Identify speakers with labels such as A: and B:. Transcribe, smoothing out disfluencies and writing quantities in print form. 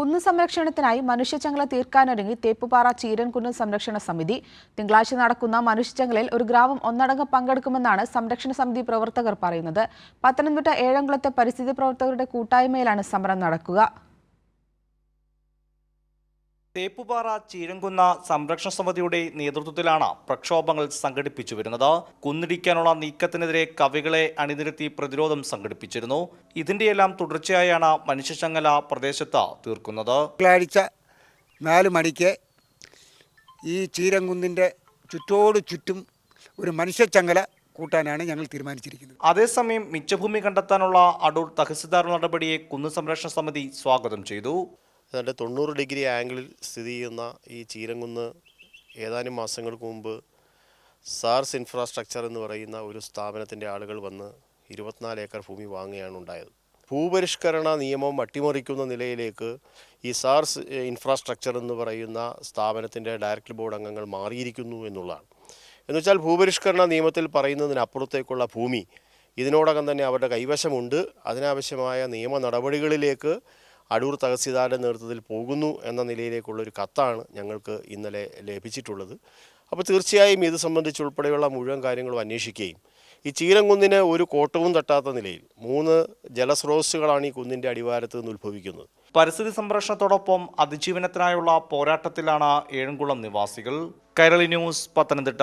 A: കുന്ന് സംരക്ഷണത്തിനായി മനുഷ്യച്ചങ്ങല തീർക്കാനൊരുങ്ങി തേപ്പുപാറ ചീരൻകുന്ന് സംരക്ഷണ സമിതി. തിങ്കളാഴ്ച നടക്കുന്ന മനുഷ്യച്ചങ്ങലയിൽ ഒരു ഗ്രാമം ഒന്നടങ്കം പങ്കെടുക്കുമെന്നാണ് സംരക്ഷണ സമിതി പ്രവർത്തകർ പറയുന്നത്. പത്തനംതിട്ട ഏഴംകുളത്തെ പരിസ്ഥിതി പ്രവർത്തകരുടെ കൂട്ടായ്മയിലാണ് സമരം നടക്കുക.
B: തേപ്പുപാറ ചീരൻകുന്ന് സംരക്ഷണ സമിതിയുടെ നേതൃത്വത്തിലാണ് പ്രക്ഷോഭങ്ങൾ സംഘടിപ്പിച്ചു വരുന്നത്. കുന്നിടിക്കാനുള്ള നീക്കത്തിനെതിരെ കവികളെ അണിനിരത്തി പ്രതിരോധം സംഘടിപ്പിച്ചിരുന്നു. ഇതിന്റെയെല്ലാം തുടർച്ചയായാണ് മനുഷ്യച്ചങ്ങല പ്രദേശത്ത് തീർക്കുന്നത്.
C: തിങ്കളാഴ്ച 4 മണിക്ക് ഈ ചീരൻകുന്നിൻ്റെ ചുറ്റും ഒരു മനുഷ്യച്ചങ്ങല കൂട്ടാനാണ് ഞങ്ങൾ തീരുമാനിച്ചിരിക്കുന്നത്.
B: അതേസമയം മിച്ചഭൂമി കണ്ടെത്താനുള്ള അടൂർ തഹസിൽദാർ നടപടിയെ കുന്ന് സംരക്ഷണ സമിതി സ്വാഗതം ചെയ്തു.
D: ഏതാണ്ട് 90 ഡിഗ്രി ആംഗിളിൽ സ്ഥിതി ചെയ്യുന്ന ഈ ചീരൻകുന്ന് ഏതാനും മാസങ്ങൾക്ക് മുമ്പ് സാർസ് ഇൻഫ്രാസ്ട്രക്ചർ എന്ന് പറയുന്ന ഒരു സ്ഥാപനത്തിൻ്റെ ആളുകൾ വന്ന് 24 ഏക്കർ ഭൂമി വാങ്ങുകയാണ് ഉണ്ടായത്. ഭൂപരിഷ്കരണ നിയമം അട്ടിമറിക്കുന്ന നിലയിലേക്ക് ഈ സാർസ് ഇൻഫ്രാസ്ട്രക്ചർ എന്ന് പറയുന്ന സ്ഥാപനത്തിൻ്റെ ഡയറക്ടർ ബോർഡ് അംഗങ്ങൾ മാറിയിരിക്കുന്നു എന്നുള്ളതാണ്. എന്നുവെച്ചാൽ ഭൂപരിഷ്കരണ നിയമത്തിൽ പറയുന്നതിനപ്പുറത്തേക്കുള്ള ഭൂമി ഇതിനോടകം തന്നെ അവരുടെ കൈവശമുണ്ട്. അതിനാവശ്യമായ നിയമ നടപടികളിലേക്ക് അടൂർ തഹസിൽദാരുടെ നേതൃത്വത്തിൽ പോകുന്നു എന്ന നിലയിലേക്കുള്ളൊരു കത്താണ് ഞങ്ങൾക്ക് ഇന്നലെ ലഭിച്ചിട്ടുള്ളത്. അപ്പോൾ തീർച്ചയായും ഇത് സംബന്ധിച്ചുൾപ്പെടെയുള്ള മുഴുവൻ കാര്യങ്ങളും അന്വേഷിക്കുകയും ഈ ചീരൻകുന്നിന് ഒരു കോട്ടവും തട്ടാത്ത നിലയിൽ 3 ജലസ്രോതസ്സുകളാണ് ഈ കുന്നിൻ്റെ അടിവാരത്ത് നിന്ന് ഉത്ഭവിക്കുന്നത്.
B: പരിസ്ഥിതി സംരക്ഷണത്തോടൊപ്പം അതിജീവനത്തിനായുള്ള പോരാട്ടത്തിലാണ് ഏഴംകുളം നിവാസികൾ. കൈരളി ന്യൂസ്, പത്തനംതിട്ട.